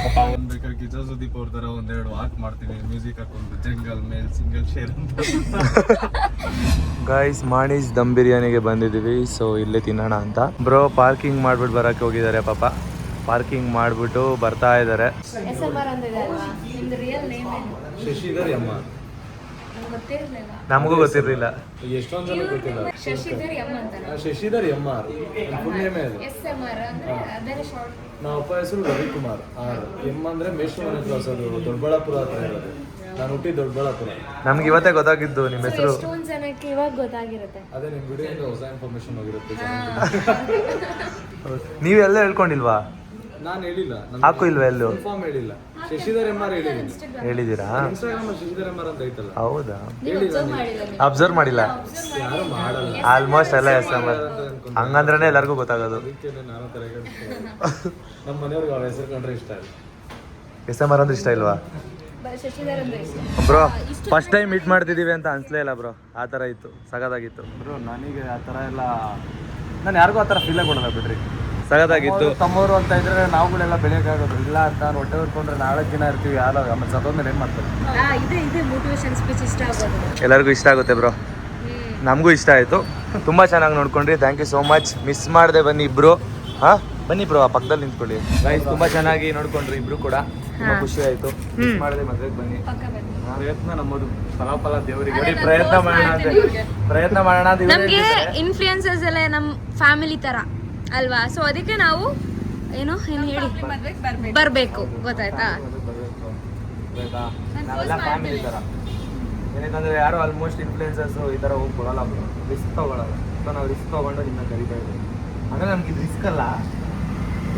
ಪಾಪ ಒಂದ್ ಬೇಕಾದ್ರೆ ಕಿಚ ಸುದೀಪ್ ಅವ್ರ ತರ ಒಂದೆರಡು ವಾಕ್ ಮಾಡ್ತೀನಿ, ಮ್ಯೂಸಿಕ್ ಹಾಕೊಂಡು ಜಂಗಲ್ ಮೇಲ್ ಸಿಂಗಲ್ ಶೇರ್ ಅಂತ. ಗೈಸ್, ಮಾಣೀಸ್ ದಮ್ ಬಿರಿಯಾನಿಗೆ ಬಂದಿದ್ದೀವಿ. ಸೊ ಇಲ್ಲೇ ತಿನ್ನೋಣ ಅಂತ. ಬ್ರೋ ಪಾರ್ಕಿಂಗ್ ಮಾಡ್ಬಿಟ್ಟು ಬರೋಕ್ಕೆ ಹೋಗಿದ್ದಾರೆ. ಪಾಪ ಪಾರ್ಕಿಂಗ್ ಮಾಡಿಬಿಟ್ಟು ಬರ್ತಾ ಇದ್ದಾರೆ. SMR ಅಂತ ಇದೆ ಅಲ್ವಾ, ನಿಮ್ದು ರಿಯಲ್ ನೇಮ್ ಏನು? ಶಶಿಧರ್ ಎಮ್ಮ. ನಂಗೆ ಗೊತ್ತಿರಲಿಲ್ಲ. ನಮಗೂ ಗೊತ್ತಿರಲಿಲ್ಲ. ಎಷ್ಟೊಂದ್ ಜನ ಗೊತ್ತಿಲ್ಲ. ಶಶಿಧರ್ ಎಂ ಅಂತಾನ? ಶಶಿಧರ್ ಎಮ್ ಆರ್ ಫುಲ್ ನೇಮೇ ಅದು. SMR ಅಂದ್ರೆ ಅದೇ ಶಾರ್ಟ್. ನಮ್ಮ ಅಪ್ಪ ಹೆಸರು ರವಿಕುಮಾರ್. ಎಮ್ ಅಂದ್ರೆ ಮೇಶ್ವರ ಕ್ರಾಸ್, ಅದು ದೊಡ್ಡಬಳ್ಳಾಪುರ ಹತ್ರ ಇರೋದು. ನಾನು ಹುಟ್ಟಿ ದೊಡ್ಡಬಳ್ಳಾಪುರ. ನಮ್ಗೆ ಇವತ್ತೇ ಗೊತ್ತಾಗಿದ್ದು ನಿಮ್ಮ ಹೆಸರು. ಎಷ್ಟೊಂದು ಜನಕ್ಕೆ ಇವಾಗ ಗೊತ್ತಾಗಿರುತ್ತೆ. ಅದೇ ನಿಮ್ ವಿಡಿಯೋಯಿಂದ ಹೊಸ ಇನ್ಫಾರ್ಮೇಶನ್ ಹೋಗಿರುತ್ತೆ. ನೀವೆಲ್ಲ ಹೇಳ್ಕೊಂಡಿಲ್ವಾ? ನಾನು ಹೇಳಿಲ್ಲ, ಹಾಕು ಇಲ್ವಾ ಎಲ್ಲೂ? ಇನ್ಫಾರ್ಮ್ ಹೇಳಿಲ್ಲ. ಶಶಿಧರ್ ಎಮ್ ಆರ್ ಹೇಳಿದ್ದೀನಿ. ಹೇಳಿದ್ದೀರಾ? ಇನ್ಸ್ಟಾಗ್ರಾಮ್ ಶಶಿಧರ್ ಎಮ್ ಆರ್ ಅಂತ ಐತಲ್ಲ. ಹೌದಾ? ಮಾಡಿಲ್ಲ ನೀವು? ಅಬ್ಸರ್ವ್ ಮಾಡಿಲ್ಲ. ಯಾರು ಮಾಡಲ್ಲ. ಆಲ್ಮೋಸ್ಟ್ ಎಲ್ಲ SMR. ಹಂಗಂದ್ರೆ ಎಲ್ಲರಿಗೂ ಗೊತ್ತಾಗೋದು. ಅದಕ್ಕೆ ನಾನು ತಲೆಗೆಡಿಸ್ತೀನಿ. ನಮ್ಮ ಮನೆಯವ್ರಿಗೆ ಅವ್ರ ಹೆಸರು ಕಂಡ್ರೆ ಇಷ್ಟ ಇಲ್ಲ. SMR ಅಂದ್ರೆ ಇಷ್ಟ ಇಲ್ವಾ? ಶಶಿಧರ್ ಅಂದ್ರೆ ಇಷ್ಟ. ಬ್ರೋ ಫಸ್ಟ್ ಟೈಮ್ ಮೀಟ್ ಮಾಡ್ತಿದ್ದೀವಿ ಅಂತ ಅನ್ಸ್ಲೇ ಇಲ್ಲ ಬ್ರೋ. ಆ ಥರ ಇತ್ತು, ಸಗದಾಗಿತ್ತು ಬ್ರೋ. ನನಗೆ ಆ ಥರ ಎಲ್ಲ ನಾನು ಯಾರಿಗೂ ಆ ಥರ ಫೀಲೇ ಕೊಡಲ್ಲ ಬಿಡ್ರಿ. ಸಗದಾಗಿತ್ತು. ತಮ್ಮವರು ಅಂತ ಇದ್ರೆ ನಾವುಗಳೆಲ್ಲ ಬೆಳೆಯೋಕ್ಕಾಗೋದು ಇಲ್ಲ ಅಂತ ಹೊಟ್ಟೆ ಹೊರ್ಕೊಂಡ್ರೆ 4 ದಿನ ಇರ್ತೀವಿ. ಯಾರೋ ಆಮೇಲೆ ಸತ್ತೋದ್ಮೇಲೆ ಏನು ಮಾಡ್ತಾರೆ? ಇದೆ ಮೋಟಿವೇಶನ್ ಸ್ಪೀಚ್ ಇಷ್ಟ ಆಗೋದು. ಎಲ್ಲರಿಗೂ ಇಷ್ಟ ಆಗುತ್ತೆ ಬ್ರೋ. ನಮಗೂ ಇಷ್ಟ ಆಯಿತು. ತುಂಬ ಚೆನ್ನಾಗಿ ನೋಡ್ಕೊಂಡ್ರಿ. Thank you so much. Miss ಮಾಡದೆ ಬನ್ನಿ ಇಬ್ರು. ಹಾಂ ಬನ್ನಿ ಬ್ರೋ, ಆ ಪಕ್ಕದಲ್ಲಿ ನಿಂತ್ಕೊಳ್ಳಿ. ಗೈಸ್ ತುಂಬ ಚೆನ್ನಾಗಿ ನೋಡ್ಕೊಂಡ್ರಿ ಇಬ್ರು ಕೂಡ. ತುಂಬ ಖುಷಿ ಆಯಿತು. ಮಿಸ್ ಮಾಡದೆ ಮದುವೆಗೆ ಬನ್ನಿ. ಪ್ರಯತ್ನ ನಮ್ಮದು ಫಲ ದೇವರಿಗೆ. ನೋಡಿ ಪ್ರಯತ್ನ ಮಾಡೋಣ ಅಂತ ನಮಗೆ ಇನ್ಫ್ಲುಯೆನ್ಸರ್ಸ್ ಎಲ್ಲ ನಮ್ಮ ಫ್ಯಾಮಿಲಿ ತರ ಅಲ್ವಾ, ಸೊ ಅದಕ್ಕೆ ನಾವು ಏನು ಹೇಳಿ ಬರಬೇಕು, ಗೊತ್ತಾಯ್ತಾ? ನಾವೆಲ್ಲ ಫ್ಯಾಮಿಲಿ ಥರ. ಏನಂತಂದರೆ ಯಾರು ಆಲ್ಮೋಸ್ಟ್ ಇನ್ಫ್ಲುಯೆನ್ಸರ್ಸು ಈ ಥರ ಹೋಗಿ ಕೊಡಲ್ಲ ಬ್ರೋ, ರಿಸ್ಕ್ ತೊಗೊಳಲ್ಲ. ಸೊ ನಾವು ರಿಸ್ಕ್ ತೊಗೊಂಡು ನಿಮ್ಮನ್ನ ಕರಿತಾ ಇದ್ದೀವಿ. ಅಂದರೆ ನಮ್ಗೆ ಇದು ರಿಸ್ಕ್ ಅಲ್ಲ,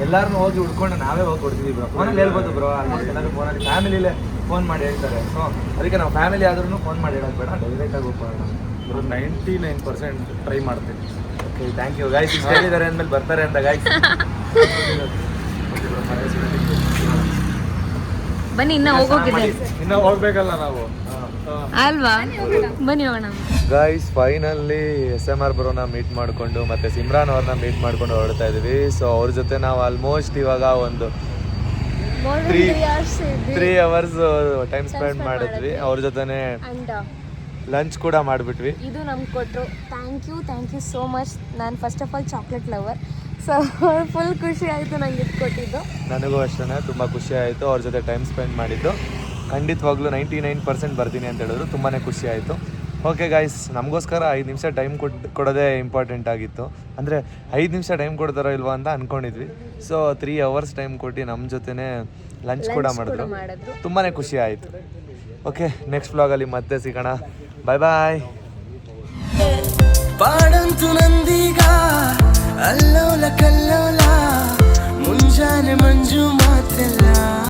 ಎಲ್ಲರನ್ನೂ ಹೋಗಿ ಹುಡ್ಕೊಂಡು ನಾವೇ ಹೋಗಿ ಕೊಡ್ತೀವಿ ಬ್ರೋ. ಫೋನಲ್ಲಿ ಹೇಳ್ಬೋದು ಬ್ರೋ, ಆಲ್ಮೋಸ್ಟ್ ಎಲ್ಲರೂ ಫೋನಲ್ಲಿ ಫ್ಯಾಮಿಲಿಲೇ ಫೋನ್ ಮಾಡಿ ಹೇಳ್ತಾರೆ. ಸೊ ಅದಕ್ಕೆ ನಾವು ಫ್ಯಾಮಿಲಿ ಆದ್ರೂ ಫೋನ್ ಮಾಡಿ ಹೇಳೋದು ಬೇಡ, ಡೈರೆಕ್ಟಾಗಿ ಹೋಗ್ಕೊಳ್ಳೋಣ. 99% ಟ್ರೈ ಮಾಡ್ತೀನಿ. Okay, thank you guys. ಇಷ್ಟ ಹೇಳಿದ್ದಾರೆ ಅಂದಮೇಲೆ ಬರ್ತಾರೆ ಅಂತ ಗೈಸ್. ಬನ್ನಿ, ಇನ್ನ ಹೋಗೋಗಿದೆ ಇನ್ನು ಹೋಗ್ಬೇಕಲ್ಲ ನಾವು ಅಲ್ವಾ? ಬನ್ನಿ ಹೋಗೋಣ. ಗೈಸ್ ಫೈನಲಿ SMR ಬ್ರೋನ ಮೀಟ್ ಮಾಡಿಕೊಂಡು ಮತ್ತು ಸಿಮ್ರಾನ್ ಅವ್ರನ್ನ ಮೀಟ್ ಮಾಡ್ಕೊಂಡು ಹೊರಡ್ತಾ ಇದ್ದೀವಿ. ಸೊ ಅವ್ರ ಜೊತೆ ನಾವು ಆಲ್ಮೋಸ್ಟ್ ಇವಾಗ ಒಂದು 3 ಅವರ್ಸ್ ಟೈಮ್ ಸ್ಪೆಂಡ್ ಮಾಡಿದ್ವಿ. ಅವ್ರ ಜೊತೆನೆ ಲಂಚ್ ಕೂಡ ಮಾಡಿಬಿಟ್ವಿ. ಇದು ನಮ್ಗೆ ಕೊಟ್ಟರು. Thank you so much. ನಾನು first of all chocolate lover, so full ಖುಷಿ ಆಯಿತು ನಂಗೆ ಇದು ಕೊಟ್ಟಿದ್ದು. ನನಗೂ ಅಷ್ಟೇ ತುಂಬ ಖುಷಿ ಆಯಿತು ಅವ್ರ ಜೊತೆ ಟೈಮ್ ಸ್ಪೆಂಡ್ ಮಾಡಿದ್ದು. ಖಂಡಿತವಾಗ್ಲೂ 99% ಬರ್ತೀನಿ ಅಂತ ಹೇಳಿದ್ರು. ತುಂಬಾ ಖುಷಿ ಆಯಿತು. ಓಕೆ ಗೈಸ್, ನಮಗೋಸ್ಕರ 5 ನಿಮಿಷ ಟೈಮ್ ಕೊಡೋದೇ ಇಂಪಾರ್ಟೆಂಟ್ ಆಗಿತ್ತು. ಅಂದರೆ 5 ನಿಮಿಷ ಟೈಮ್ ಕೊಡ್ತಾರೋ ಇಲ್ವಾ ಅಂತ ಅಂದ್ಕೊಂಡಿದ್ವಿ. ಸೊ 3 ಅವರ್ಸ್ ಟೈಮ್ ಕೊಟ್ಟು ನಮ್ಮ ಜೊತೆನೇ ಲಂಚ್ ಕೂಡ ಮಾಡಿದ್ರು. ತುಂಬಾ ಖುಷಿ ಆಯಿತು. ಓಕೆ, ನೆಕ್ಸ್ಟ್ ವ್ಲಾಗಲ್ಲಿ ಮತ್ತೆ ಸಿಗೋಣ. ಬಾಯ್ ಬಾಯ್. ಪಾಡಂತು ನಂದೀಗ ಅಲ್ಲ